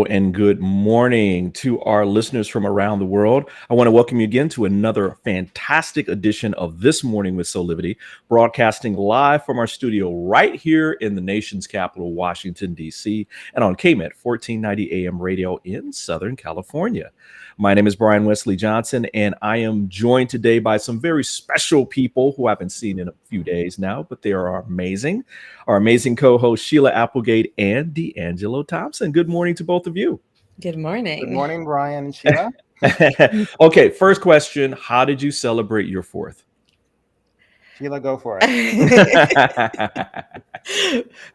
And good morning to our listeners from around the world. I want to welcome you again to another fantastic edition of This Morning with Soulivity, broadcasting live from our studio right here in the nation's capital, Washington, D.C., and on KMET 1490 AM radio in Southern California. My name is Brian Wesley Johnson, and I am joined today by some very special people who I haven't seen in a few days now, but they are amazing. Our amazing co-hosts, Sheila Applegate and D'Angelo Thompson. Good morning to both of you. Good morning. Good morning, Brian and Sheila. Okay, first question. How did you celebrate your 4th? Sheila, go for it.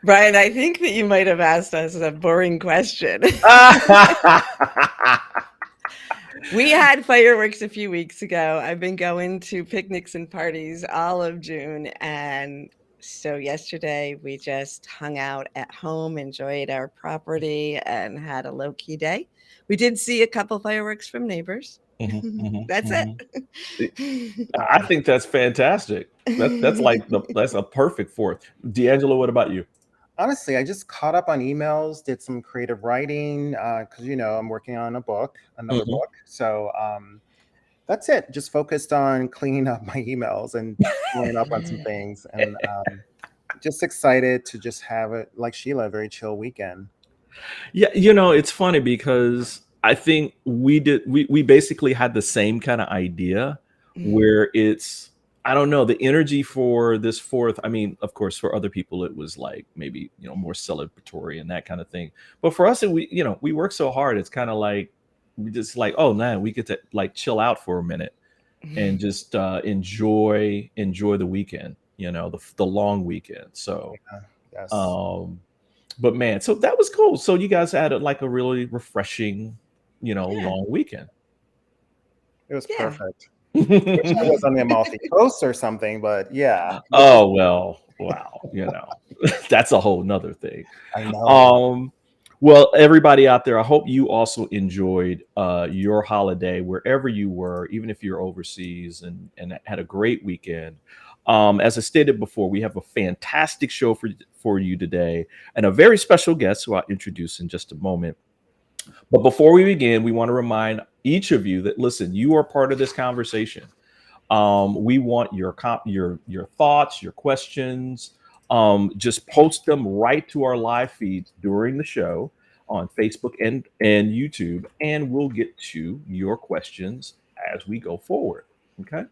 Brian, I think that you might have asked us a boring question. We had fireworks a few weeks ago. I've been going to picnics and parties all of June. And so yesterday we just hung out at home, enjoyed our property, and had a low-key day. We did see a couple fireworks from neighbors. That's it. I think that's fantastic. That's a perfect 4th. D'Angelo, what about you? Honestly, I just caught up on emails, did some creative writing because, I'm working on another book. So that's it. Just focused on cleaning up my emails and following up on some things. And just excited to just have it, like Sheila, a very chill weekend. Yeah, it's funny because I think we basically had the same kind of idea where it's, I don't know, the energy for this 4th. I mean, of course, for other people, it was like maybe, more celebratory and that kind of thing. But for us, we work so hard. It's kind of like, we just like, oh man, we get to like chill out for a minute and just enjoy the weekend, the long weekend. So, yes. But man, so that was cool. So you guys had like a really refreshing, long weekend. It was perfect. I was on the Amalfi Coast or something, but yeah. Oh, well, wow. That's a whole nother thing. I know. Well, everybody out there, I hope you also enjoyed your holiday wherever you were, even if you're overseas, and had a great weekend. As I stated before, we have a fantastic show for you today and a very special guest who I'll introduce in just a moment. But before we begin, we want to remind each of you that, listen, you are part of this conversation. We want your thoughts, your questions. Just post them right to our live feeds during the show on Facebook and YouTube, and we'll get to your questions as we go forward. Okay.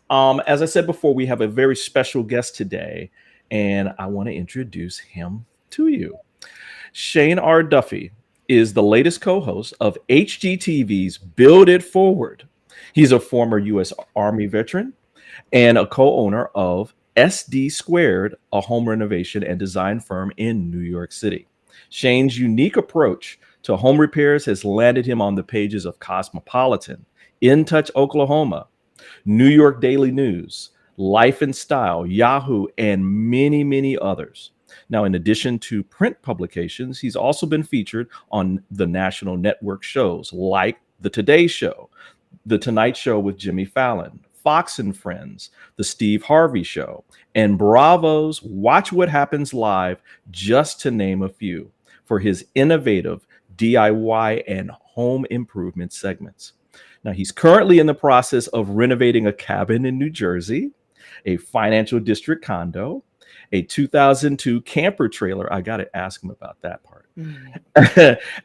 As I said before, we have a very special guest today, and I want to introduce him to you. Shane R Duffy is the latest co-host of HGTV's Build It Forward. He's a former U.S. Army veteran and a co-owner of SD Squared, a home renovation and design firm in New York City. Shane's unique approach to home repairs has landed him on the pages of Cosmopolitan, In Touch Oklahoma, New York Daily News, Life and Style, Yahoo, and many, many others. Now, in addition to print publications, he's also been featured on the national network shows like The Today Show, The Tonight Show with Jimmy Fallon, Fox and Friends, The Steve Harvey Show, and Bravo's Watch What Happens Live, just to name a few, for his innovative DIY and home improvement segments. Now, he's currently in the process of renovating a cabin in New Jersey, a financial district condo, a 2002 camper trailer. I got to ask him about that part.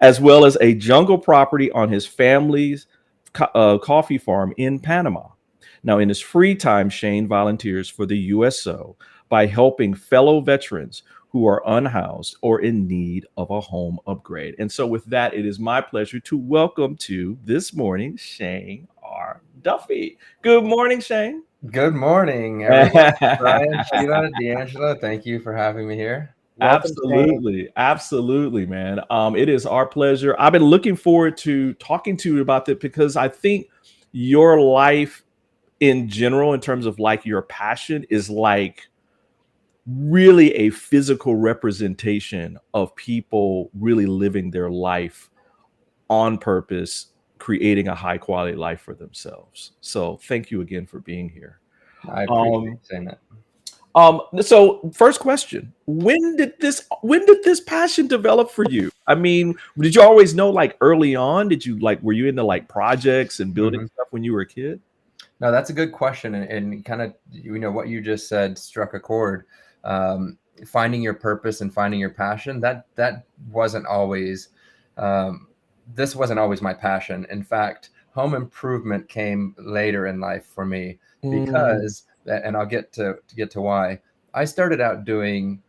As well as a jungle property on his family's coffee farm in Panama. Now, in his free time, Shane volunteers for the USO by helping fellow veterans who are unhoused or in need of a home upgrade. And so with that, it is my pleasure to welcome to this morning, Shane R Duffy. Good morning, Shane. Good morning, everyone. Brian, Sheila, D'Angelo, thank you for having me here. Welcome, Absolutely, man. It is our pleasure. I've been looking forward to talking to you about that because I think your life in general, in terms of like your passion, is like really a physical representation of people really living their life on purpose, creating a high quality life for themselves. So thank you again for being here. I appreciate saying that. So first question, when did this passion develop for you? I mean, did you always know, like, early on? Did you, like, were you into, like, projects and building stuff when you were a kid? No, that's a good question, and kind of, what you just said struck a chord. Finding your purpose and finding your passion, that wasn't always this wasn't always my passion. In fact, home improvement came later in life for me because, and I'll get to why. I started out doing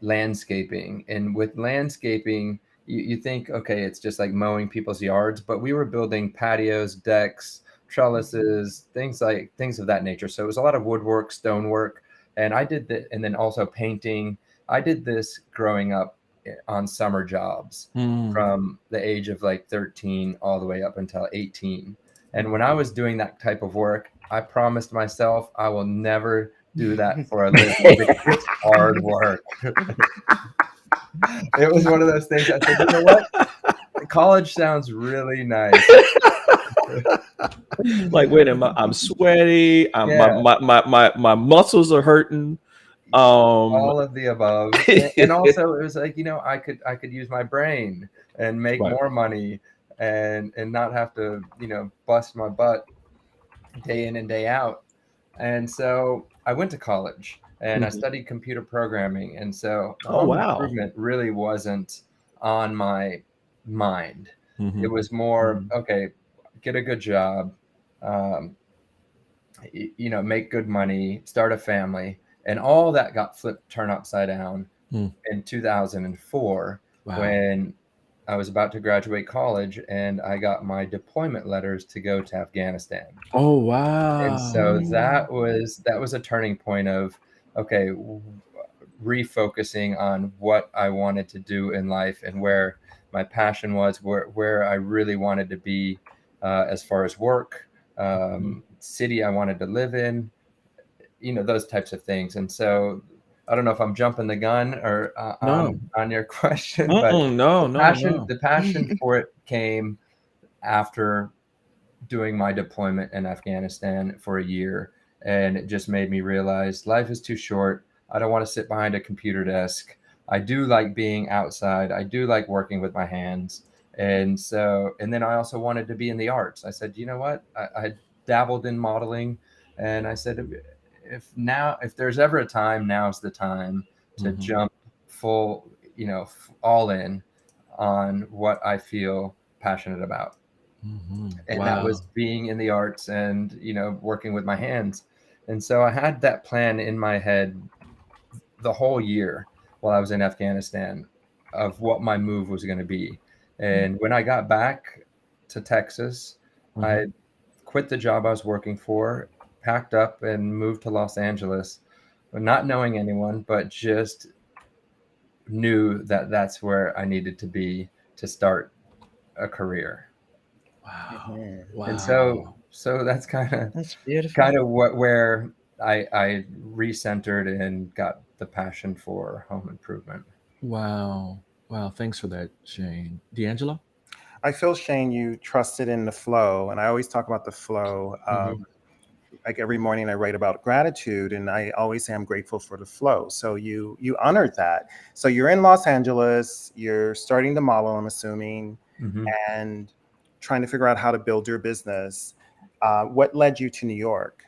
landscaping, and with landscaping, you think, okay, it's just like mowing people's yards, but we were building patios, decks, trellises, things of that nature. So it was a lot of woodwork, stonework, and I did that, and then also painting. I did this growing up on summer jobs from the age of like 13 all the way up until 18. And when I was doing that type of work, I promised myself I will never do that for a living because it's hard work. It was one of those things I said, you know what? College sounds really nice. Like, wait a minute, I'm sweaty. Yeah. My muscles are hurting. All of the above. And also it was like, I could use my brain and make Right. more money and not have to, bust my butt day in and day out. And so I went to college and I studied computer programming. And so home improvement really wasn't on my mind. It was more, okay, get a good job, make good money, start a family. And all that got turned upside down in 2004 when I was about to graduate college and I got my deployment letters to go to Afghanistan. Oh, wow. And so that was a turning point of, okay, refocusing on what I wanted to do in life and where my passion was, where I really wanted to be as far as work, city I wanted to live in, those types of things. And so I don't know if I'm jumping the gun or on your question, but the passion for it came after doing my deployment in Afghanistan for a year. And it just made me realize life is too short. I don't want to sit behind a computer desk. I do like being outside. I do like working with my hands. And then I also wanted to be in the arts. I said, you know what? I dabbled in modeling. And I said, if there's ever a time, now's the time to jump full, all in on what I feel passionate about. And that was being in the arts and, working with my hands. And so I had that plan in my head the whole year while I was in Afghanistan of what my move was going to be. And when I got back to Texas, I quit the job I was working for, packed up and moved to Los Angeles, not knowing anyone, but just knew that that's where I needed to be to start a career. Wow. And so that's That's beautiful. where I recentered and got the passion for home improvement. Wow. Thanks for that, Shane. D'Angelo? I feel, Shane, you trusted in the flow, and I always talk about the flow. Like every morning I write about gratitude, and I always say I'm grateful for the flow. So you honored that. So you're in Los Angeles, you're starting to model, I'm assuming, and trying to figure out how to build your business. What led you to New York?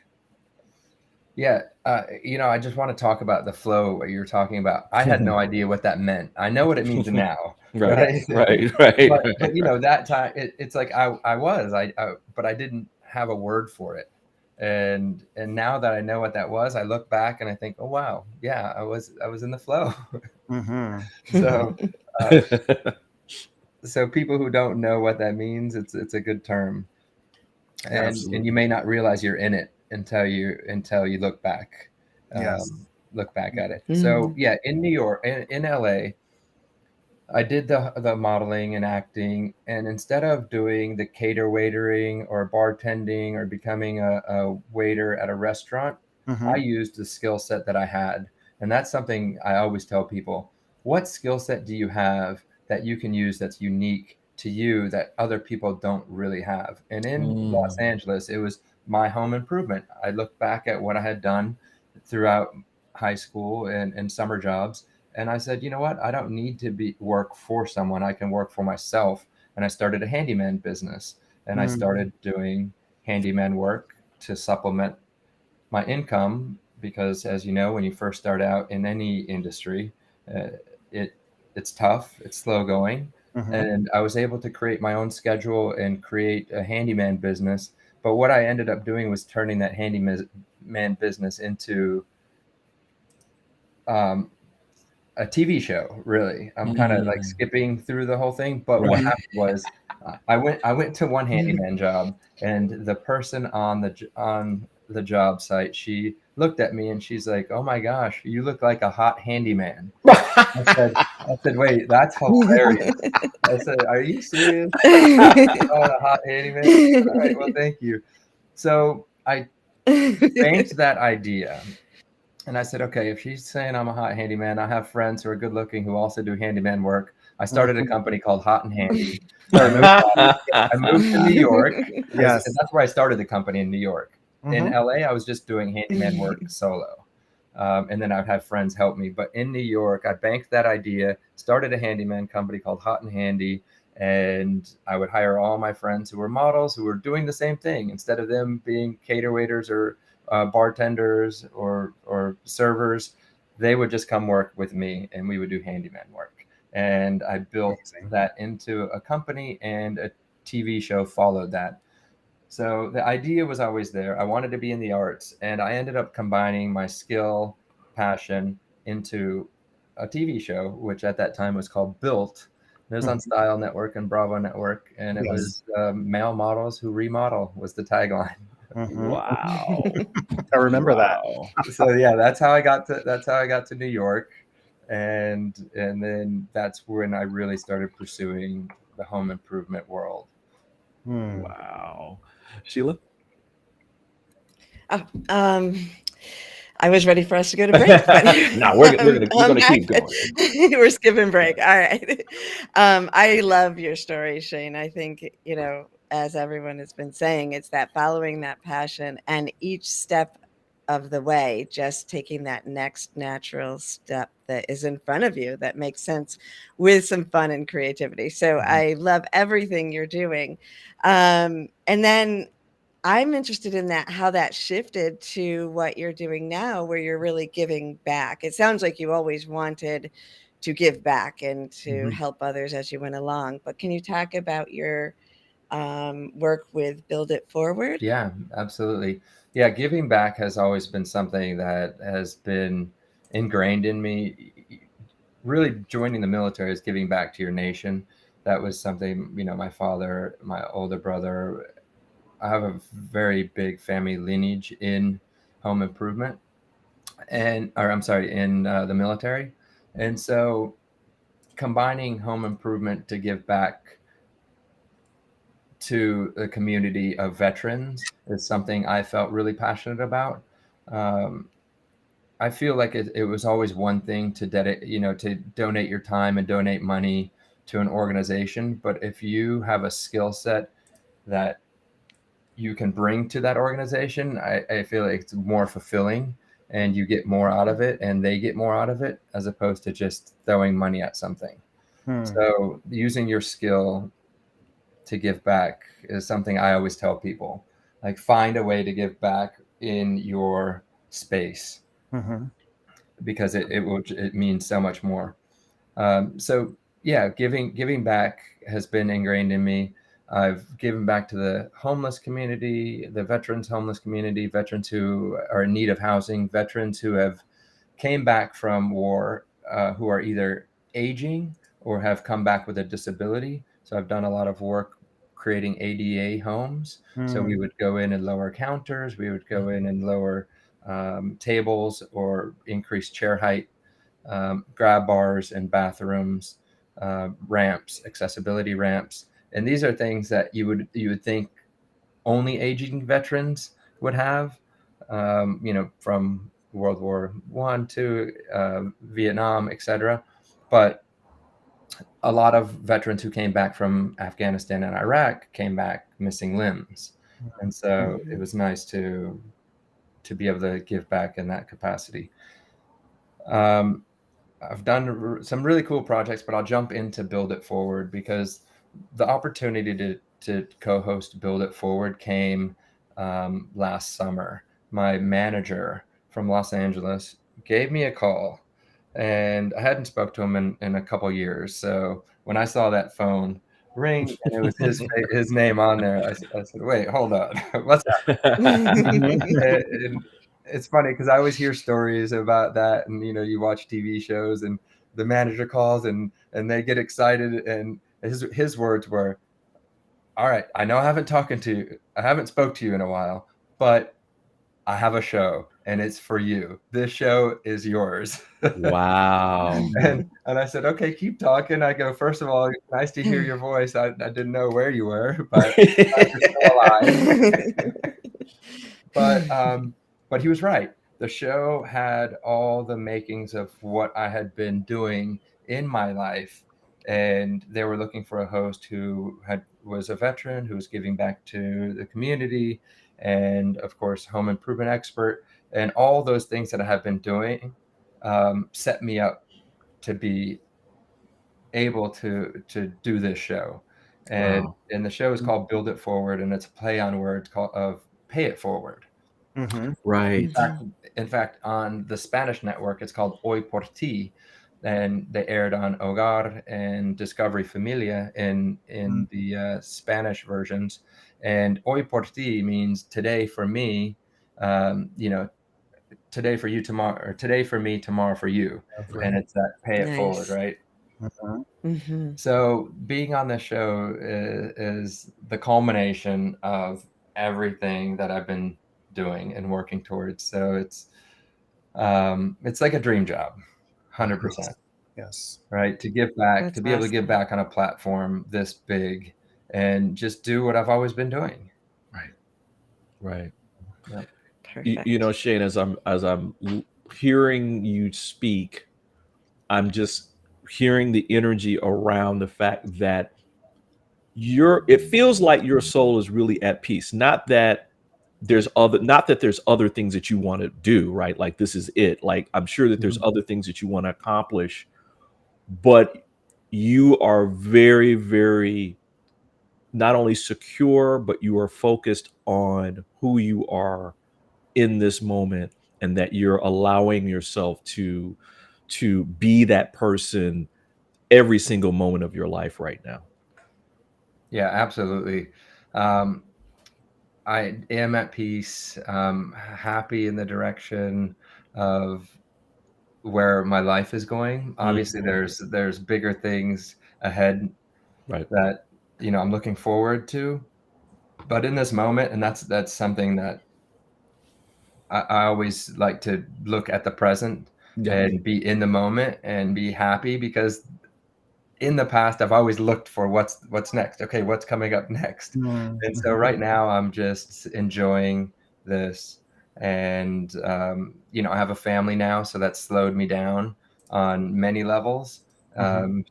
Yeah, I just want to talk about the flow what you're talking about. I had no idea what that meant. I know what it means now. Right. But that time it's like but I didn't have a word for it. And now that I know what that was, I look back and I think, oh wow, yeah, I was in the flow. So people who don't know what that means, it's a good term. And you may not realize you're in it until you look back at it. So yeah, in New York, in LA, I did the modeling and acting, and instead of doing the waitering or bartending or becoming a waiter at a restaurant, I used the skill set that I had. And that's something I always tell people. What skill set do you have that you can use that's unique to you that other people don't really have? And in Los Angeles, it was my home improvement. I looked back at what I had done throughout high school and summer jobs. And I said, you know what? I don't need to work for someone. I can work for myself. And I started a handyman business, and I started doing handyman work to supplement my income, because, as you know, when you first start out in any industry, uh, it's tough, it's slow going. And I was able to create my own schedule and create a handyman business. But what I ended up doing was turning that handyman business into um, a TV show. Really, I'm kind of like skipping through the whole thing. But what happened was, I went to one handyman job, and the person on the job site, she looked at me and she's like, "Oh my gosh, you look like a hot handyman." I said, "Wait, that's hilarious." I said, "Are you serious? Oh, a hot handyman? All right, well, thank you." So I banked that idea. And I said, okay, if she's saying I'm a hot handyman, I have friends who are good looking who also do handyman work. I started a company called Hot and Handy. I moved to New York. Yes. And that's where I started the company, in New York. In LA, I was just doing handyman work solo. And then I'd have friends help me. But in New York, I banked that idea, started a handyman company called Hot and Handy. And I would hire all my friends who were models who were doing the same thing. Instead of them being cater waiters or bartenders or servers, they would just come work with me, and we would do handyman work. And I built that into a company, and a TV show followed that. So the idea was always there. I wanted to be in the arts, and I ended up combining my skill, passion into a TV show, which at that time was called Built. It was on Style Network and Bravo Network, and it was male models who remodel was the tagline. Wow. I remember that. So yeah, that's how I got to New York, and then that's when I really started pursuing the home improvement world. Wow. Sheila? I was ready for us to go to break, but No, we're gonna keep going. We're skipping break. All right. I love your story, Shane. I think, as everyone has been saying, it's that following that passion, and each step of the way, just taking that next natural step that is in front of you that makes sense, with some fun and creativity. So I love everything you're doing. And then I'm interested in how that shifted to what you're doing now, where you're really giving back. It sounds like you always wanted to give back and to help others as you went along. But can you talk about your work with Build It Forward? Yeah, absolutely. Yeah, giving back has always been something that has been ingrained in me. Really, joining the military is giving back to your nation. That was something, my father, my older brother, I have a very big family lineage in home improvement, in the military. And so combining home improvement to give back to the community of veterans is something I felt really passionate about. I feel like it was always one thing to donate your time and donate money to an organization. But if you have a skill set that you can bring to that organization, I feel like it's more fulfilling, and you get more out of it, and they get more out of it, as opposed to just throwing money at something. So using your skill to give back is something I always tell people. Like, find a way to give back in your space, because it means so much more. So yeah, giving back has been ingrained in me. I've given back to the homeless community, the veterans homeless community, veterans who are in need of housing, veterans who have came back from war, who are either aging or have come back with a disability. So I've done a lot of work creating ADA homes. So we would go in and lower counters, we would go in and lower tables, or increase chair height, grab bars in bathrooms, ramps, accessibility ramps. And these are things that you would think only aging veterans would have, from World War I, II, Vietnam, etc. But a lot of veterans who came back from Afghanistan and Iraq came back missing limbs. And so it was nice to to be able to give back in that capacity. I've done some really cool projects, but I'll jump into Build It Forward because the opportunity to co-host Build It Forward came last summer. My manager from Los Angeles gave me a call, and I hadn't spoke to him in a couple years. So when I saw that phone ring and it was his name on there, I said, "Wait, hold on, what's that?" And it's funny because I always hear stories about that, and you watch TV shows, and the manager calls, and they get excited, and his words were, "All right, I know I haven't spoke to you in a while, but I have a show, and it's for you. This show is yours." Wow. And I said, "Okay, keep talking." I go, "First of all, nice to hear your voice. I didn't know where you were, but you're still alive." But he was right. The show had all the makings of what I had been doing in my life, and they were looking for a host who was a veteran, who was giving back to the community, and of course, home improvement expert, and all those things that I have been doing set me up to be able to do this show. And Wow. the show is called Build It Forward, and it's a play on words of Pay It Forward. Right. In fact, on the Spanish network, it's called Hoy por Ti, and they aired on Hogar and Discovery Familia in the Spanish versions. And Hoy por Ti means today for me, today for you, tomorrow, or today for me, tomorrow for you. Right. And it's that pay it Nice. forward, right? So being on this show is the culmination of everything that I've been doing and working towards. So it's like a dream job, 100%. Yes. Right? To give back, That's to be able to give awesome. back on a platform this big, and just do what I've always been doing. Right. Yep. Perfect. Shane, as I'm hearing you speak, I'm just hearing the energy around the fact that it feels like your soul is really at peace. Not that there's other things that you want to do, right? Like this is it. Like I'm sure that there's other things that you want to accomplish, but you are very, very not only secure, but you are focused on who you are in this moment, and that you're allowing yourself to be that person every single moment of your life right now. Yeah, absolutely. I am at peace, happy in the direction of where my life is going. Obviously, there's bigger things ahead Right. that I'm looking forward to. But in this moment, and that's something that I always like to look at the present and be in the moment and be happy, because in the past I've always looked for what's next. Okay, what's coming up next? And so right now I'm just enjoying this, and I have a family now, so that slowed me down on many levels,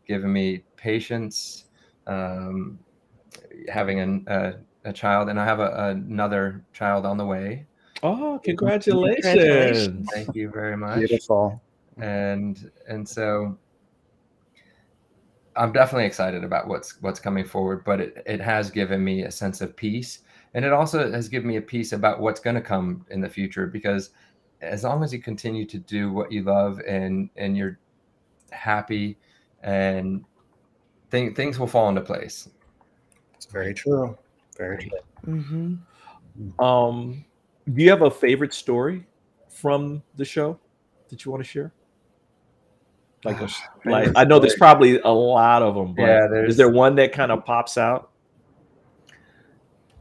giving me patience, having a child, and I have another child on the way. Oh, Congratulations. congratulations. Thank you very much. Beautiful. And so I'm definitely excited about what's coming forward, but it has given me a sense of peace, and it also has given me a peace about what's going to come in the future, because as long as you continue to do what you love and you're happy, and things will fall into place. It's very true. Very true. Do you have a favorite story from the show that you want to share? Like I know there's probably a lot of them, but Yeah, is there one that kind of pops out?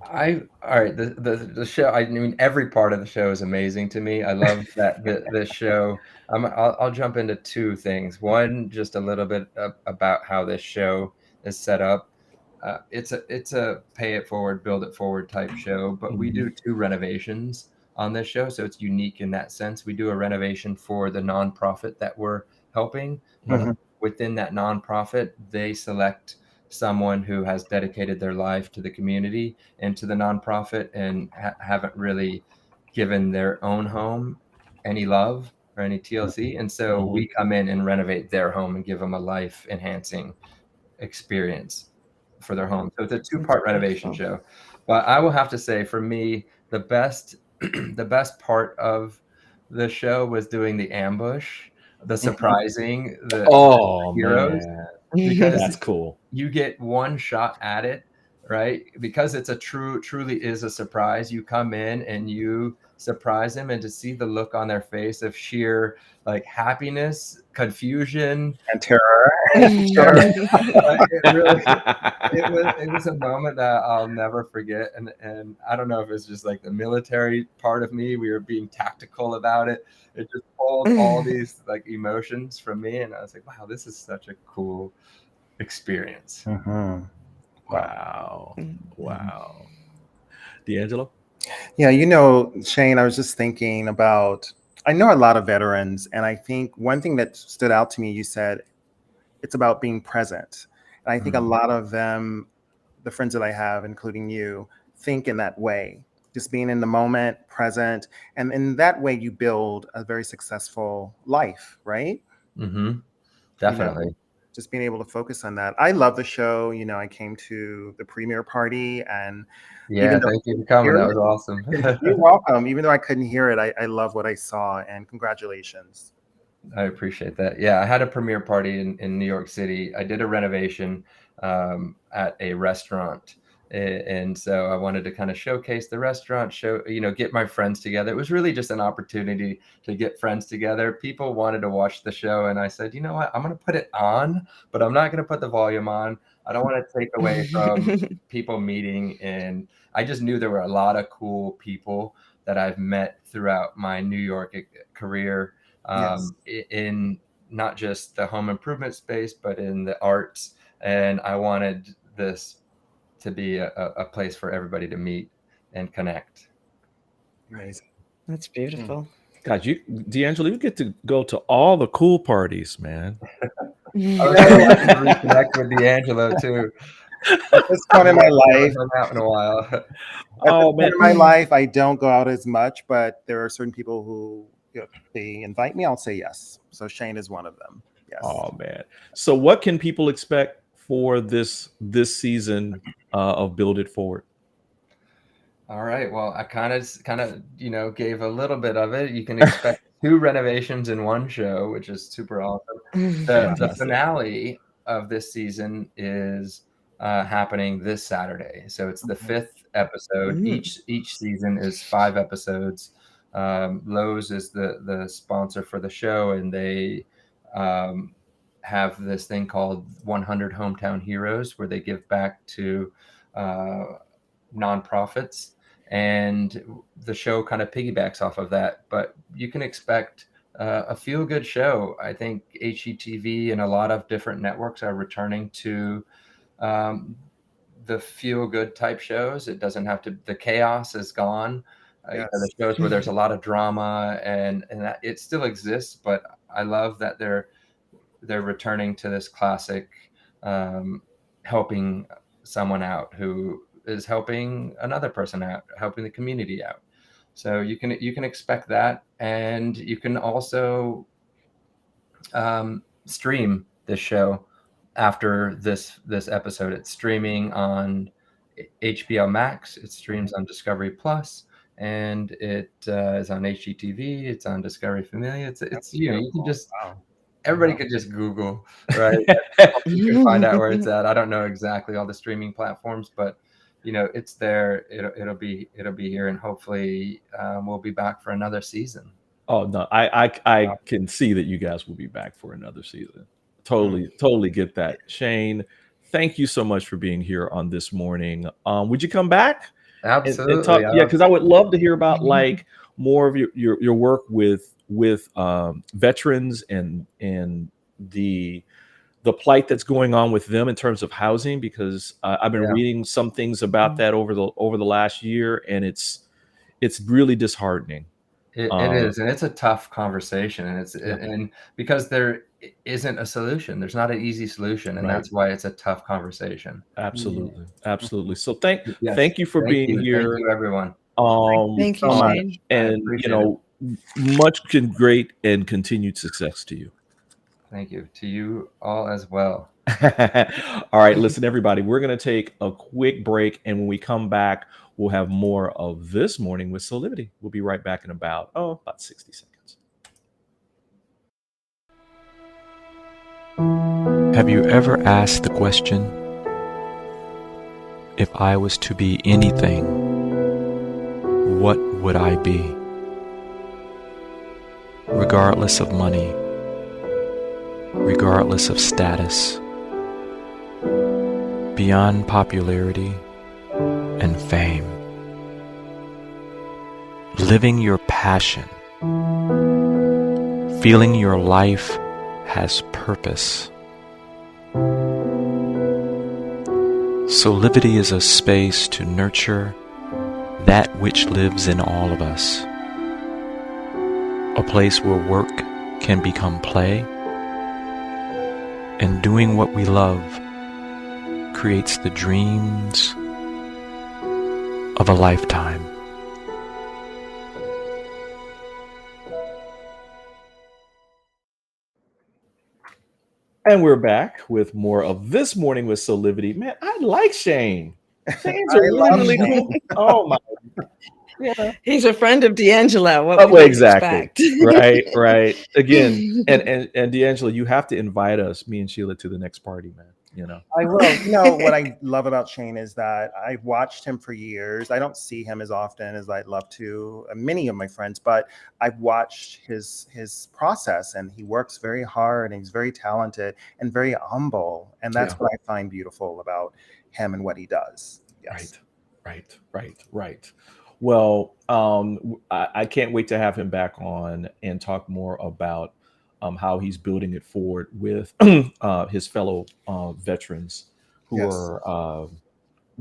All right. The show. I mean, every part of the show is amazing to me. I love that the show. I'll jump into two things. One, just a little bit about how this show is set up. It's a pay it forward, build it forward type show, but we do 2 renovations on this show, so it's unique in that sense. We do a renovation for the nonprofit that we're helping, but within that nonprofit, they select someone who has dedicated their life to the community and to the nonprofit, and haven't really given their own home any love or any TLC. And so we come in and renovate their home and give them a life enhancing experience for their home. So it's a 2-part renovation show. But I will have to say, for me, the best the best part of the show was doing the ambush, the surprising the heroes, man, because that's cool. you get one shot at it, right? Because it's a truly is a surprise. You come in and you surprise them, and to see the look on their face of sheer like happiness, confusion, And terror. it was a moment that I'll never forget. And I don't know if it's just like the military part of me. We were being tactical about it. It just pulled all these like emotions from me, and I was like, wow, this is such a cool experience. Wow. D'Angelo? Yeah, Shane, I was just thinking about, I know a lot of veterans, and I think one thing that stood out to me, you said it's about being present. And I think a lot of them, the friends that I have, including you, think in that way, just being in the moment, present. And in that way, you build a very successful life, right? Definitely. Just being able to focus on that. I love the show. I came to the premiere party, and thank you for coming. That was awesome. You're welcome. Even though I couldn't hear it, I love what I saw, and congratulations. I appreciate that. Yeah, I had a premiere party in New York City. I did a renovation at a restaurant. And so I wanted to kind of showcase the restaurant, get my friends together. It was really just an opportunity to get friends together. People wanted to watch the show, and I said, you know what, I'm going to put it on, but I'm not going to put the volume on. I don't want to take away from people meeting. And I just knew there were a lot of cool people that I've met throughout my New York career, in not just the home improvement space, but in the arts. And I wanted this to be a place for everybody to meet and connect. Amazing. That's beautiful. God, D'Angelo, you get to go to all the cool parties, man. I was going to reconnect with D'Angelo too. At this point in my life, out in a while. At this point in my life, I don't go out as much, but there are certain people who, if they invite me, I'll say yes. So Shane is one of them. Yes. Oh man. So what can people expect for this season of Build It Forward? All right. Well, I kind of gave a little bit of it. You can expect 2 renovations in one show, which is super awesome. The finale of this season is happening this Saturday. So it's the 5th episode. Each season is 5 episodes. Lowe's is the sponsor for the show, and they have this thing called 100 Hometown Heroes, where they give back to nonprofits, and the show kind of piggybacks off of that. But you can expect a feel-good show. I think HGTV and a lot of different networks are returning to the feel-good type shows. It doesn't have to, the chaos is gone. The shows where there's a lot of drama and that it still exists, but I love that they're returning to this classic, helping someone out who is helping another person out, helping the community out. So you can expect that, and you can also stream this show after this episode. It's streaming on HBO Max. It streams on Discovery Plus, and it is on HGTV. It's on Discovery Familia. It's you can just everybody could just Google, right? You can find out where it's at. I don't know exactly all the streaming platforms, but it's there. It'll be here, and hopefully we'll be back for another season. Oh no, I can see that you guys will be back for another season. Totally get that. Shane, thank you so much for being here on This Morning. Would you come back? Absolutely. And talk, yeah, because I would love to hear about like more of your work with veterans and the plight that's going on with them in terms of housing, because I've been reading some things about that over the last year, and it's really disheartening. It is, and it's a tough conversation, and and because there isn't a solution, there's not an easy solution, and that's why it's a tough conversation. Absolutely. So thank you for being here. Thank you, everyone. Thank you, so much. Shane. I and appreciate it. much great and continued success to you. Thank you. To you all as well. All right, listen, everybody, we're going to take a quick break. And when we come back, we'll have more of This Morning with Soulivity. We'll be right back in about 60 seconds. Have you ever asked the question, if I was to be anything, what would I be? Regardless of money, regardless of status, beyond popularity and fame. Living your passion, feeling your life has purpose. Soulivity is a space to nurture that which lives in all of us. A place where work can become play, and doing what we love creates the dreams of a lifetime. And we're back with more of This Morning with Soulivity. Man, I like Shane. Shane's a I really, love really Shane. cool. Oh my. Yeah. He's a friend of D'Angelo. What Oh, would well, you exactly. expect? Right. Again, and D'Angelo, you have to invite us, me and Sheila, to the next party, man. I will. What I love about Shane is that I've watched him for years. I don't see him as often as I'd love to, many of my friends, but I've watched his process, and he works very hard, and he's very talented and very humble. And that's Yeah. what I find beautiful about him and what he does. Yes. Right. Well, I can't wait to have him back on and talk more about how he's building it forward with his fellow veterans who Yes. are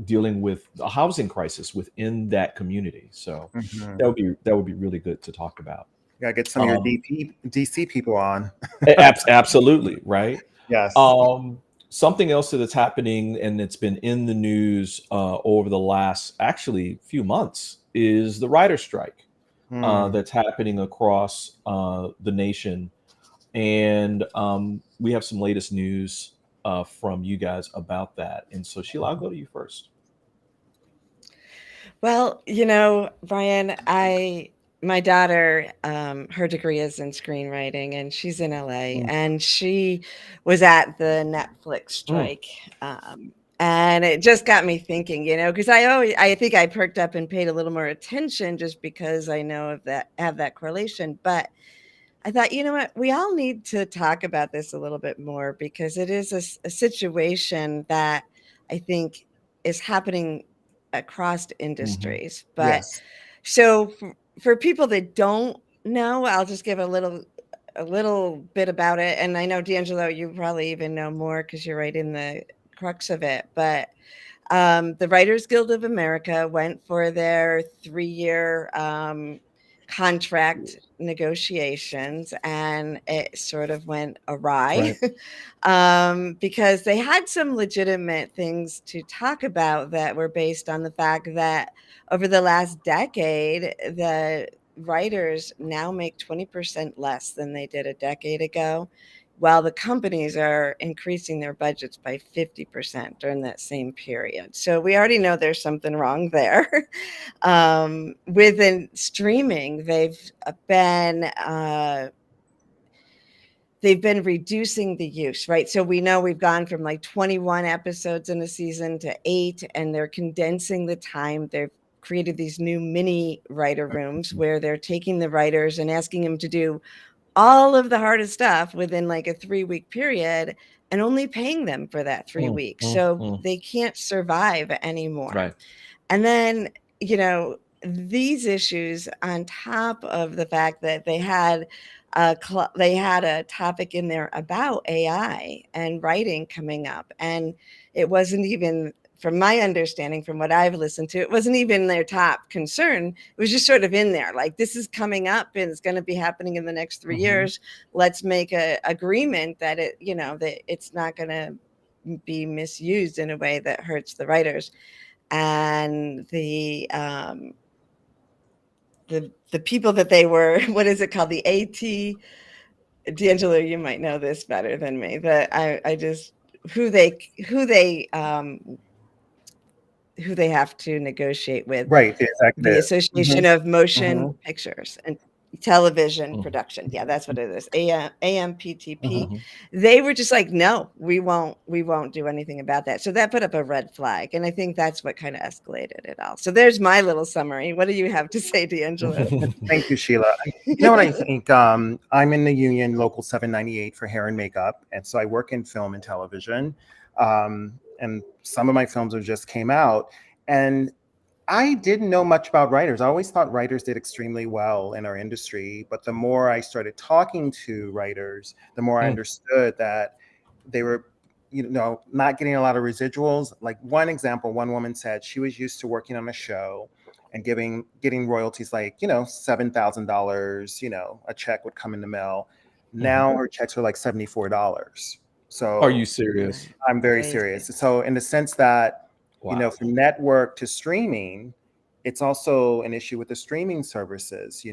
dealing with a housing crisis within that community. So Mhm. that would be really good to talk about. Gotta get some of your DC people on. Absolutely, right. Yes. Something else that is happening and it's been in the news over the last actually few months is the writer strike that's happening across the nation. And we have some latest news from you guys about that. And so, Sheila, I'll go to you first. Well, Brian, my daughter, her degree is in screenwriting, and she's in LA, and she was at the Netflix strike. And it just got me thinking, because I think I perked up and paid a little more attention just because I know have that correlation. But I thought, you know what, we all need to talk about this a little bit more, because it is a situation that I think is happening across industries. But Yes. so for people that don't know, I'll just give a little bit about it. And I know, D'Angelo, you probably even know more because you're right in the crux of it. But the Writers Guild of America went for their 3-year contract negotiations, and it sort of went awry. Right. Because they had some legitimate things to talk about that were based on the fact that over the last decade, the writers now make 20% less than they did a decade ago, while the companies are increasing their budgets by 50% during that same period. So we already know there's something wrong there. Within streaming, they've been reducing the use, right? So we know we've gone from like 21 episodes in a season to 8, and they're condensing the time. They've created these new mini writer rooms where they're taking the writers and asking them to do all of the hardest stuff within like a 3-week period, and only paying them for that 3 weeks. So they can't survive anymore. Right. And then, these issues on top of the fact that they had a topic in there about AI and writing coming up. And it wasn't even, from my understanding, from what I've listened to, it wasn't even their top concern. It was just sort of in there, like, this is coming up and it's going to be happening in the next 3 years. Let's make a agreement that that it's not going to be misused in a way that hurts the writers. And the people that they were, what is it called? The AT, D'Angelo, you might know this better than me. That I just who they have to negotiate with, Right, the the executive. Association of Motion Mhm. Pictures and Television Mhm. Production. Yeah, that's what it is. AMPTP. Mhm. They were just like, no, we won't do anything about that. So that put up a red flag. And I think that's what kind of escalated it all. So there's my little summary. What do you have to say, D'Angelo? Thank you, Sheila. You know what I think? I'm in the union local 798 for hair and makeup. And so I work in film and television. And some of my films have just came out. And I didn't know much about writers. I always thought writers did extremely well in our industry. But the more I started talking to writers, the more I understood that they were, not getting a lot of residuals. Like one example, one woman said she was used to working on a show and getting royalties like, $7,000, a check would come in the mail. Now her checks are like $74. Are you So serious? I'm very Crazy. serious. So in the sense that, Wow. from network to streaming, it's also an issue with the streaming services.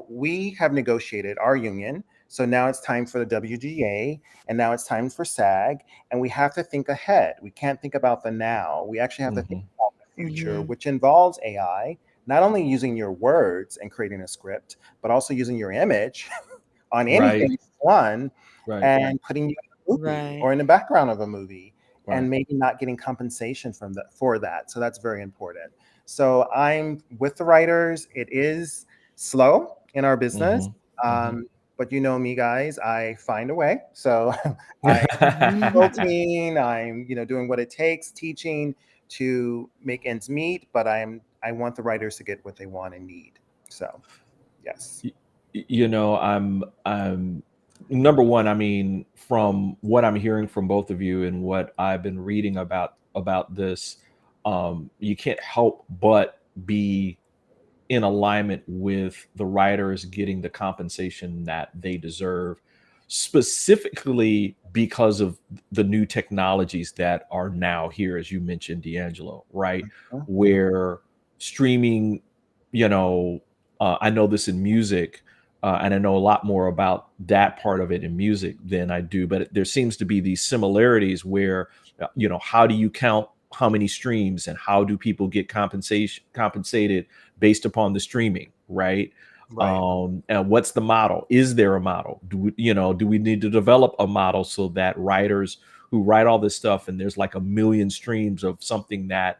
We have negotiated our union. So now it's time for the WGA and now it's time for SAG. And we have to think ahead. We can't think about the now. We actually have to think about the future, which involves AI, not only using your words and creating a script, but also using your image on Right. anything one Right. and putting you in a movie Right. or in the background of a movie. Right. And maybe not getting compensation for that. So that's very important. So I'm with the writers. It is slow in our business. But you know me, guys, I find a way. So I'm consulting, I'm doing what it takes, teaching to make ends meet, but I want the writers to get what they want and need. So yes. I'm number one, I mean, from what I'm hearing from both of you and what I've been reading about this, you can't help but be in alignment with the writers getting the compensation that they deserve, specifically because of the new technologies that are now here, as you mentioned, D'Angelo, right? Where streaming, I know this in music, and I know a lot more about that part of it in music than I do, but there seems to be these similarities where, how do you count how many streams and how do people get compensated based upon the streaming, right? And what's the model? Is there a model? Do we need to develop a model so that writers who write all this stuff and there's like a million streams of something that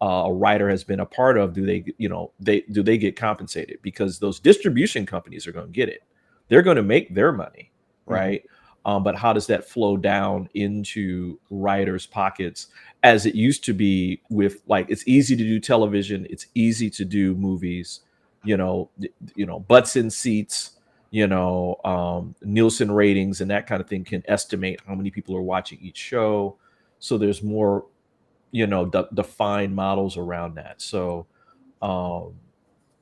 a writer has been a part of, do they get compensated? Because those distribution companies are going to get it. They're going to make their money, right? But how does that flow down into writers' pockets as it used to be with, like, it's easy to do television, it's easy to do movies, butts in seats, Nielsen ratings and that kind of thing can estimate how many people are watching each show. So there's more, defined models around that. So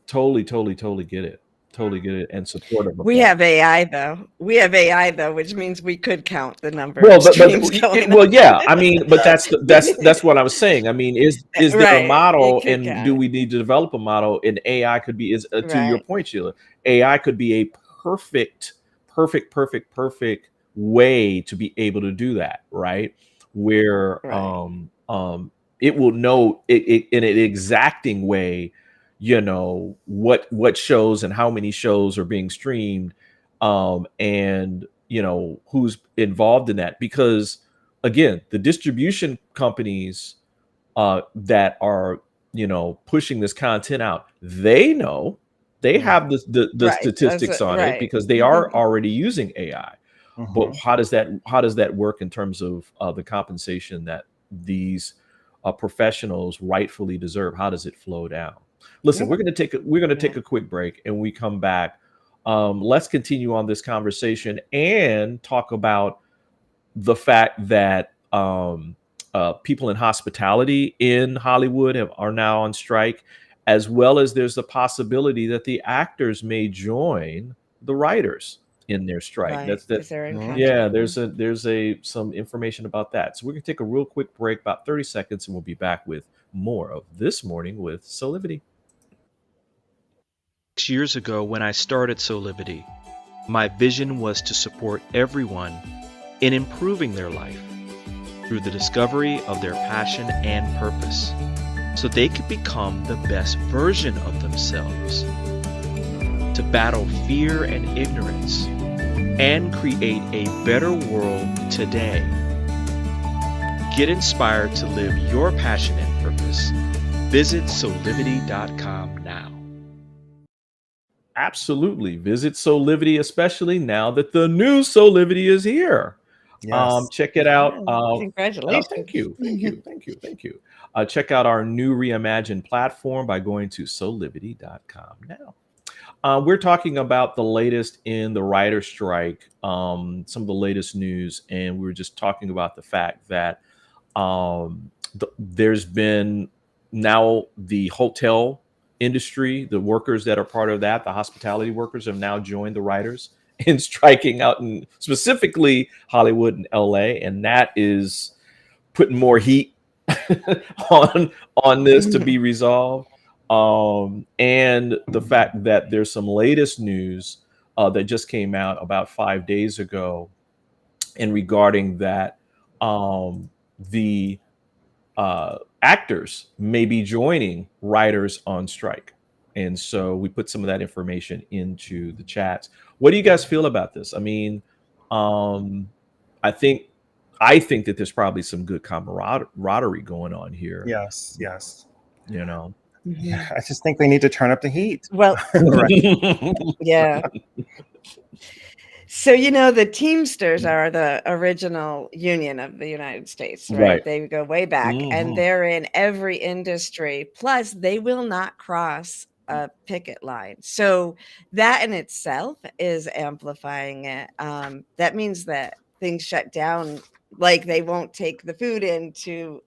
totally get it. Totally get it and supportive of We that. have AI though. Which means we could count the number Well, of streams going well, on. yeah. I mean, but that's what I was saying. I mean, is there a Right. You model, could and count do it. we need to develop a model? And AI could be, to your Right. point, Sheila. AI could be a perfect way to be able to do that, right? Where Right. it will know it in an exacting way, what shows and how many shows are being streamed, and who's involved in that. Because again, the distribution companies that are pushing this content out, they know, they have the Right. That's statistics on it right. because they are already using AI. But how does that work in terms of the compensation that these professionals rightfully deserve? How does it flow down? Listen, we're going to take a quick break, and we come back. Let's continue on this conversation and talk about the fact that people in hospitality in Hollywood are now on strike, as well as there's the possibility that the actors may join the writers in their strike. Right. That's that. Because they're in Yeah, contract. there's some information about that. So we're gonna take a real quick break, about 30 seconds, and we'll be back with more of This Morning with Soulivity. Years ago, when I started Soulivity, my vision was to support everyone in improving their life through the discovery of their passion and purpose, so they could become the best version of themselves, to battle fear and ignorance, and create a better world today. Get inspired to live your passion and purpose. Visit Soulivity.com now. Absolutely. Visit Soulivity, especially now that the new Soulivity is here. Yes. Check it out. Congratulations. Thank you. Check out our new reimagined platform by going to soulivity.com now. We're talking about the latest in the writer's strike, some of the latest news, and we were just talking about the fact that there's been now the hotel industry, the workers that are part of that, the hospitality workers have now joined the writers in striking out in specifically Hollywood and LA, and that is putting more heat on this to be resolved. And the fact that there's some latest news that just came out about 5 days ago, and regarding that the actors may be joining writers on strike. And so we put some of that information into the chats. What do you guys feel about this? I mean, I think that there's probably some good camaraderie going on here. Yes. You know. Yeah, I just think they need to turn up the heat. Well, Right. yeah. So, the Teamsters are the original union of the United States, right? Right. They go way back, and Mhm. they're in every industry. Plus, they will not cross a picket line. So that in itself is amplifying it. That means that things shut down, like they won't take the food into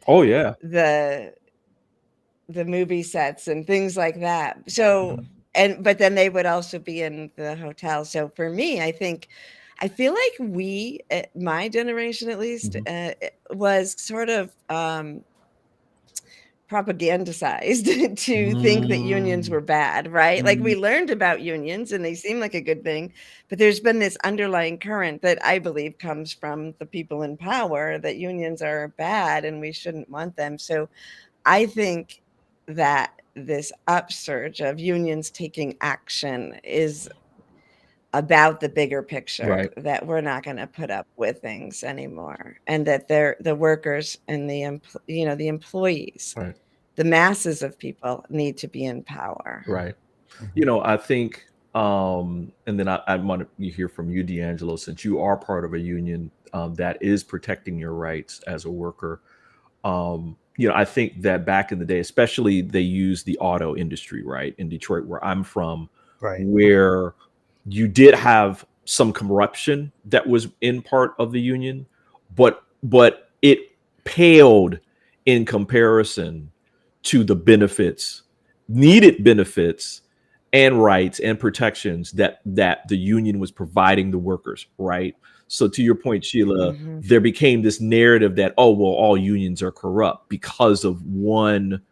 Oh yeah. the movie sets and things like that. So, but then they would also be in the hotel. So for me, I feel like my generation at least, was sort of propagandized to think that unions were bad, right? Like we learned about unions and they seem like a good thing, but there's been this underlying current that I believe comes from the people in power that unions are bad and we shouldn't want them. So I think that this upsurge of unions taking action is about the bigger picture, Right. that we're not going to put up with things anymore, and that the workers and the employees, Right. the masses of people need to be in power. Right. I think, and then I want to hear from you, D'Angelo, since you are part of a union that is protecting your rights as a worker. I think that back in the day, especially they use the auto industry, right, in Detroit, where I'm from, Right. where you did have some corruption that was in part of the union, but it paled in comparison to the needed benefits and rights and protections that the union was providing the workers, right? So to your point, Sheila, there became this narrative that, oh, well, all unions are corrupt because of one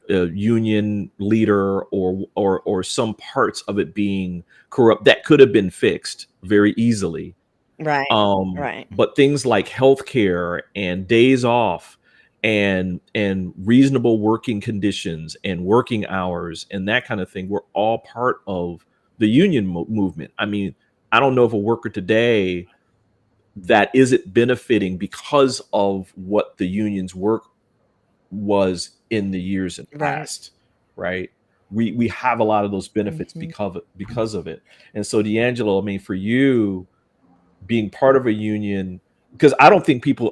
union leader or some parts of it being corrupt that could have been fixed very easily. Right. Right. But things like healthcare and days off and reasonable working conditions and working hours and that kind of thing were all part of the union movement. I mean, I don't know of a worker today that isn't benefiting because of what the union's work was in the years in past, right? We have a lot of those benefits because of it. And so, D'Angelo, I mean, for you being part of a union, because I don't think people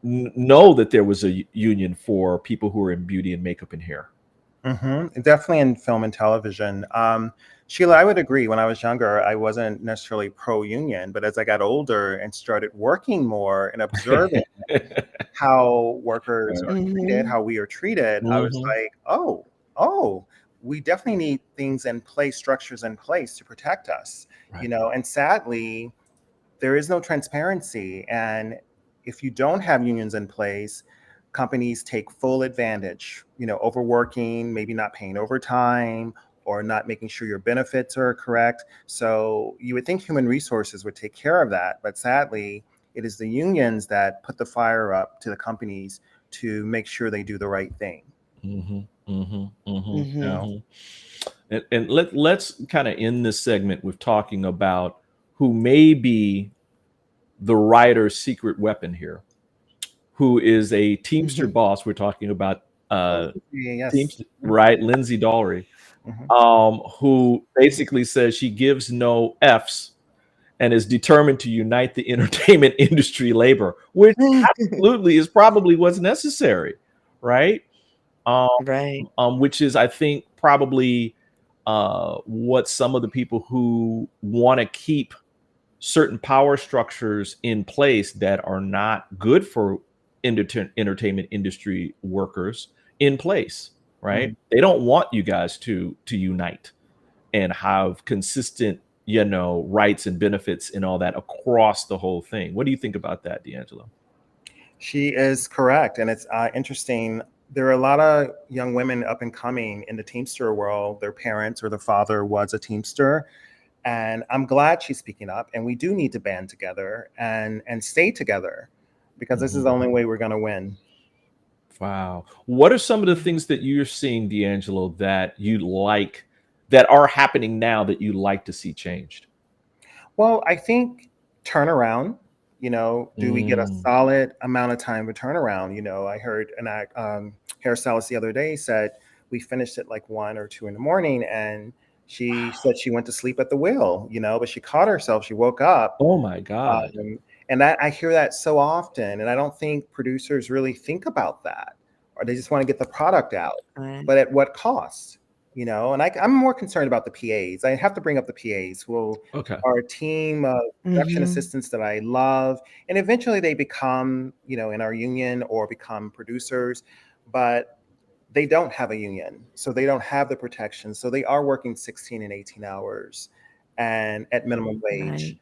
know that there was a union for people who are in beauty and makeup and hair. Definitely in film and television. Sheila, I would agree. When I was younger, I wasn't necessarily pro-union, but as I got older and started working more and observing how workers are treated, how we are treated, I was like, oh, we definitely need things in place, structures in place to protect us, and sadly, there is no transparency. And if you don't have unions in place, companies take full advantage, overworking, maybe not paying overtime, or not making sure your benefits are correct. So you would think human resources would take care of that, but sadly, it is the unions that put the fire up to the companies to make sure they do the right thing. Mm-hmm, mm-hmm, mm-hmm, Mhm. mm-hmm. And let's kind of end this segment with talking about who may be the writer's secret weapon here, who is a Teamster boss. We're talking about Yes. Teamster, right? Lindsay Dahlry, who basically says she gives no F's and is determined to unite the entertainment industry labor, which absolutely is probably what's necessary, right? Right. Which is, I think, probably what some of the people who want to keep certain power structures in place that are not good for entertainment industry workers in place, right? They don't want you guys to unite and have consistent, rights and benefits and all that across the whole thing. What do you think about that, D'Angelo? She is correct. And it's interesting. There are a lot of young women up and coming in the Teamster world. Their parents or their father was a Teamster. And I'm glad she's speaking up. And we do need to band together and stay together, because this is the only way we're going to win. Wow. What are some of the things that you're seeing, D'Angelo, that you like, that are happening now that you like to see changed? Well, I think turnaround. Do we get a solid amount of time to turn around? I heard an hairstylist the other day said we finished at like 1 or 2 in the morning, and she said she went to sleep at the wheel, but she caught herself. She woke up. Oh my God. And I hear that so often, and I don't think producers really think about that, or they just want to get the product out. Right. But at what cost? And I'm more concerned about the PAs. I have to bring up the PAs, who are a team of production assistants that I love. And eventually they become, in our union or become producers, but they don't have a union. So they don't have the protection. So they are working 16 and 18 hours and at minimum wage.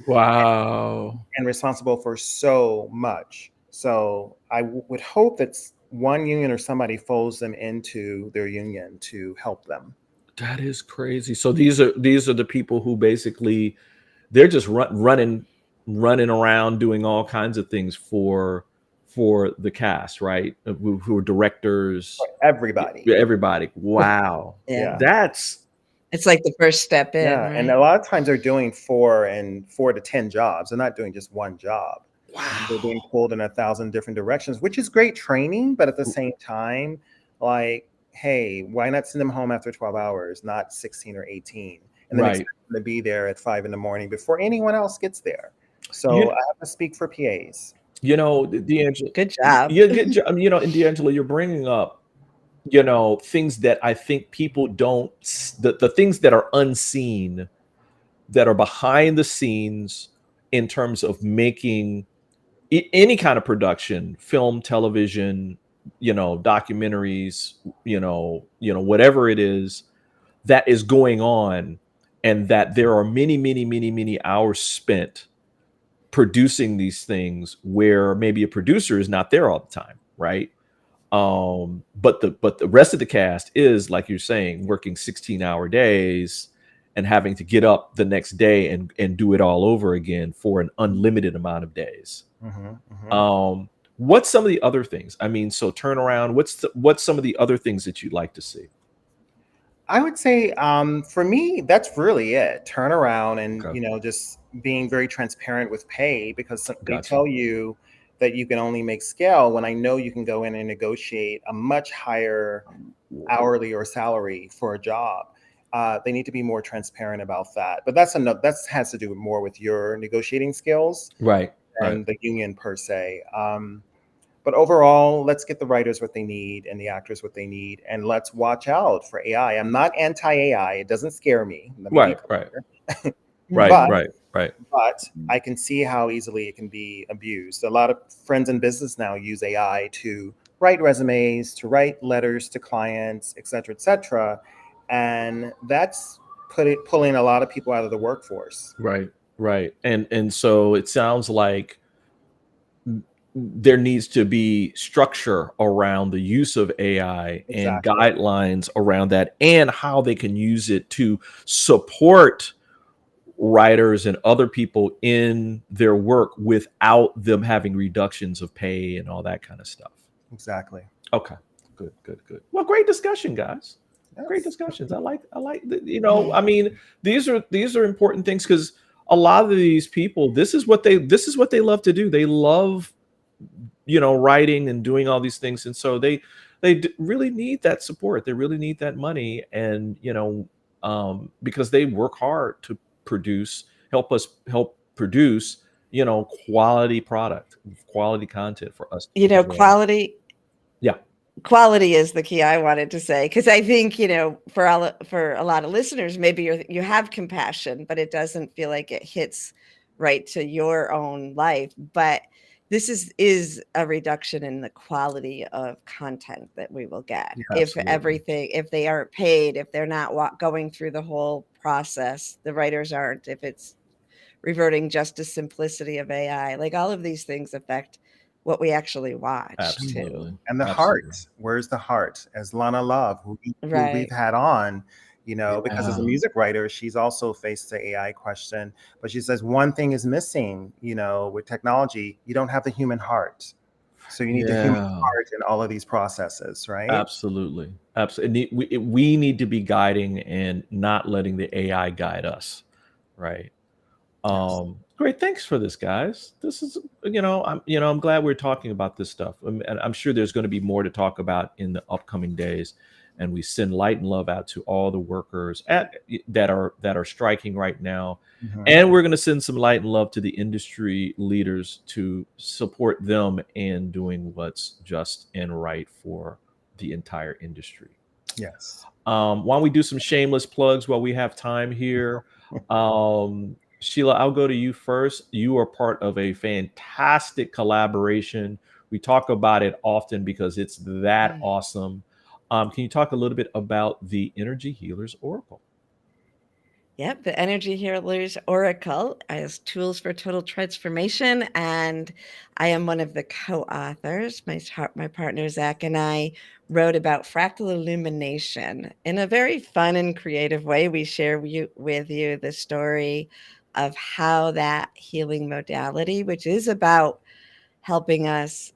Wow. And responsible for so much. So I would hope that one union or somebody folds them into their union to help them. That is crazy. So these are the people who basically they're just running around doing all kinds of things for the cast, right? Who are directors, everybody. Wow. Yeah. It's like the first step in. Yeah, right? And a lot of times they're doing 4 to 10 jobs. They're not doing just one job. Wow. They're being pulled in 1,000 different directions, which is great training. But at the same time, like, hey, why not send them home after 12 hours, not 16 or 18? And then expect them to be there at 5 in the morning before anyone else gets there. So I have to speak for PAs. D'Angelo. Good job. Yeah, good job. And D'Angelo, you're bringing up, things that I think people don't, the things that are unseen, that are behind the scenes in terms of making any kind of production, film, television, documentaries, whatever it is that is going on, and that there are many, many, many, many hours spent producing these things where maybe a producer is not there all the time, right? But the rest of the cast is, like you're saying, working 16-hour days and having to get up the next day and do it all over again for an unlimited amount of days. What's some of the other things? I mean, so turnaround, what's some of the other things that you'd like to see? I would say, for me, that's really it. Turn around and, just being very transparent with pay, because they tell you that you can only make scale when I know you can go in and negotiate a much higher hourly or salary for a job. They need to be more transparent about that. But that's enough. That has to do more with your negotiating skills, and the union per se. But overall, let's get the writers what they need and the actors what they need, and let's watch out for AI. I'm not anti-AI. It doesn't scare me. Right. But I can see how easily it can be abused. A lot of friends in business now use AI to write resumes, to write letters to clients, et cetera, and that's pulling a lot of people out of the workforce. Right. And so it sounds like there needs to be structure around the use of AI and Exactly. guidelines around that, and how they can use it to support writers and other people in their work without them having reductions of pay and all that kind of stuff. Exactly. Okay, good. Well, great discussion, guys. Great Yes. discussions. I like I mean, these are important things, because a lot of these people, this is what they love to do. They love, writing and doing all these things, and so they really need that support. They really need that money, and because they work hard to help produce quality product, quality content for us to enjoy. Quality is the key, I wanted to say, because I think, for a lot of listeners, maybe you have compassion, but it doesn't feel like it hits right to your own life. But this is a reduction in the quality of content that we will get. Yeah, If they aren't paid, if they're not going through the whole process, the writers aren't, if it's reverting just to simplicity of AI, like all of these things affect what we actually watch. Absolutely. Too. And the heart, where's the heart? As Lana Love, who we've had on, because as a music writer, she's also faced the AI question, but she says one thing is missing, with technology, you don't have the human heart. So you need the human heart in all of these processes, right? Absolutely. We need to be guiding and not letting the AI guide us, right? Great. Thanks for this, guys. This is, I'm glad we're talking about this stuff. And I'm sure there's going to be more to talk about in the upcoming days. And we send light and love out to all the workers that are striking right now. Mm-hmm. And we're going to send some light and love to the industry leaders to support them in doing what's just and right for the entire industry. Yes. Why don't we do some shameless plugs while we have time here? Sheila, I'll go to you first. You are part of a fantastic collaboration. We talk about it often because it's that awesome. Can you talk a little bit about the Energy Healers Oracle? Yep, the Energy Healers Oracle is tools for total transformation, and I am one of the co-authors. My partner Zach and I wrote about fractal illumination in a very fun and creative way. We share with you the story of how that healing modality, which is about helping us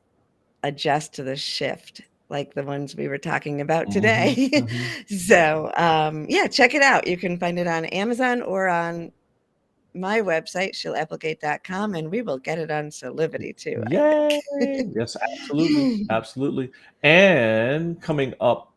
adjust to the shift, like the ones we were talking about today. So, check it out. You can find it on Amazon or on my website, SheilaApplegate.com, and we will get it on Soulivity too. Yay! Yes, absolutely. And coming up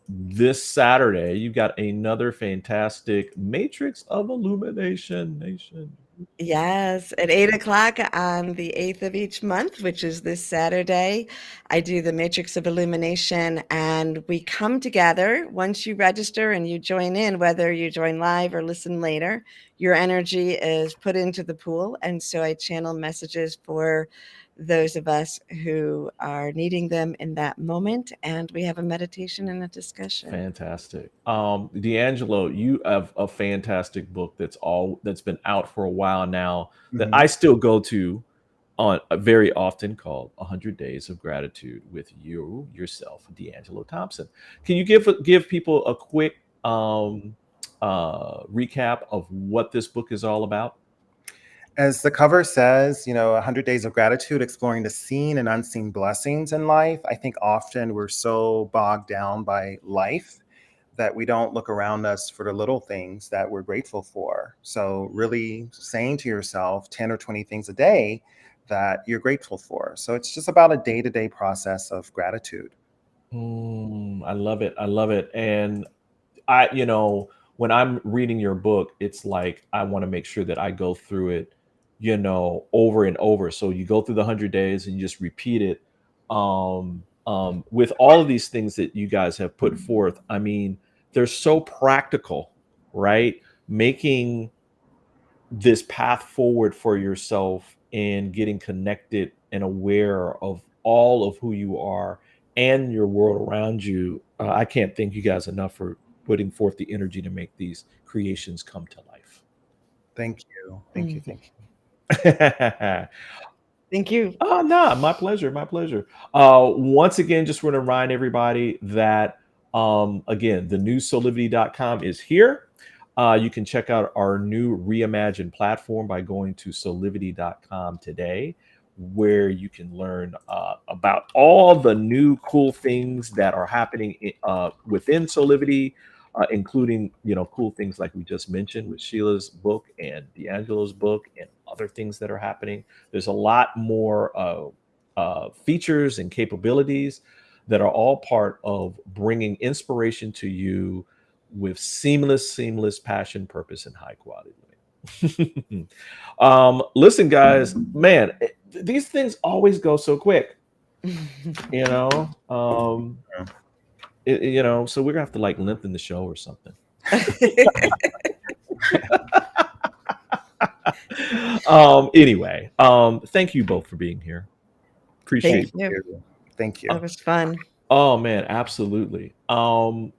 this Saturday, you've got another fantastic Matrix of Illumination Nation. Yes, at 8:00 on the 8th of each month, which is this Saturday, I do the Matrix of Illumination, and we come together. Once you register and you join in, whether you join live or listen later, your energy is put into the pool. And so I channel messages for those of us who are needing them in that moment, and we have a meditation and a discussion. Fantastic. D'Angelo, you have a fantastic book that's been out for a while now that I still go to on very often, called 100 Days of Gratitude with yourself, D'Angelo Thompson. Can you give people a quick recap of what this book is all about? As the cover says, 100 Days of Gratitude, exploring the seen and unseen blessings in life. I think often we're so bogged down by life that we don't look around us for the little things that we're grateful for. So really saying to yourself 10 or 20 things a day that you're grateful for. So it's just about a day-to-day process of gratitude. I love it. And when I'm reading your book, it's like I want to make sure that I go through it over and over. So you go through the 100 days and you just repeat it. With all of these things that you guys have put forth, I mean, they're so practical, right? Making this path forward for yourself and getting connected and aware of all of who you are and your world around you. I can't thank you guys enough for putting forth the energy to make these creations come to life. Thank you. Thank you. Oh, no, my pleasure. My pleasure. Once again, just want to remind everybody that, again, the new Soulivity.com is here. You can check out our new reimagined platform by going to Soulivity.com today, where you can learn about all the new cool things that are happening within Soulivity, including, cool things like we just mentioned with Sheila's book and D'Angelo's book and other things that are happening. There's a lot more features and capabilities that are all part of bringing inspiration to you with seamless passion, purpose, and high quality living. Listen, guys, man, these things always go so quick, you know. So we're gonna have to like lengthen the show or something. Anyway, thank you both for being here. Appreciate Thank it. you. Thank you. It was fun. Oh man, absolutely.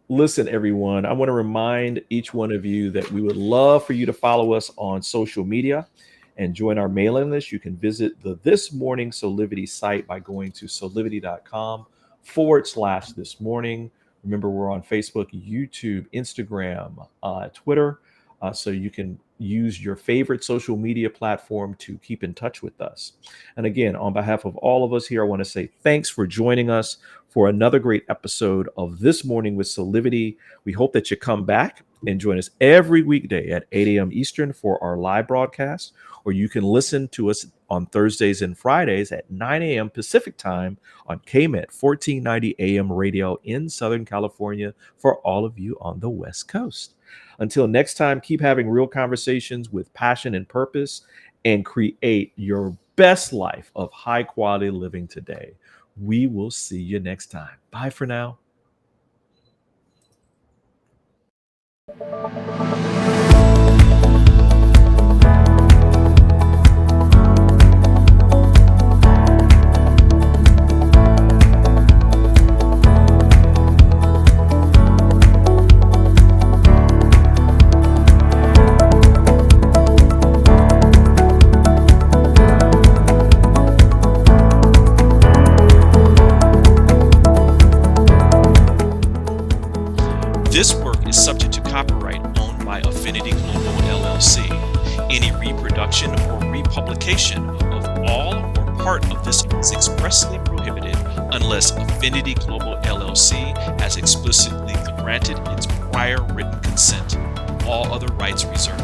Listen, everyone, I want to remind each one of you that we would love for you to follow us on social media and join our mailing list. You can visit the This Morning Soulivity site by going to soulivity.com/this morning. Remember, we're on Facebook, YouTube, Instagram, Twitter. So you can use your favorite social media platform to keep in touch with us. And again, on behalf of all of us here, I want to say thanks for joining us for another great episode of This Morning with Soulivity. We hope that you come back and join us every weekday at 8 a.m. Eastern for our live broadcast, or you can listen to us on Thursdays and Fridays at 9 a.m. Pacific time on KMET 1490 AM radio in Southern California for all of you on the West Coast. Until next time, keep having real conversations with passion and purpose and create your best life of high quality living today. We will see you next time. Bye for now. This work is subject to copyright owned by Affinity Global LLC. Any reproduction or republication of all or part of this is expressly prohibited unless Affinity Global LLC has explicitly granted its prior written consent. All other rights reserved.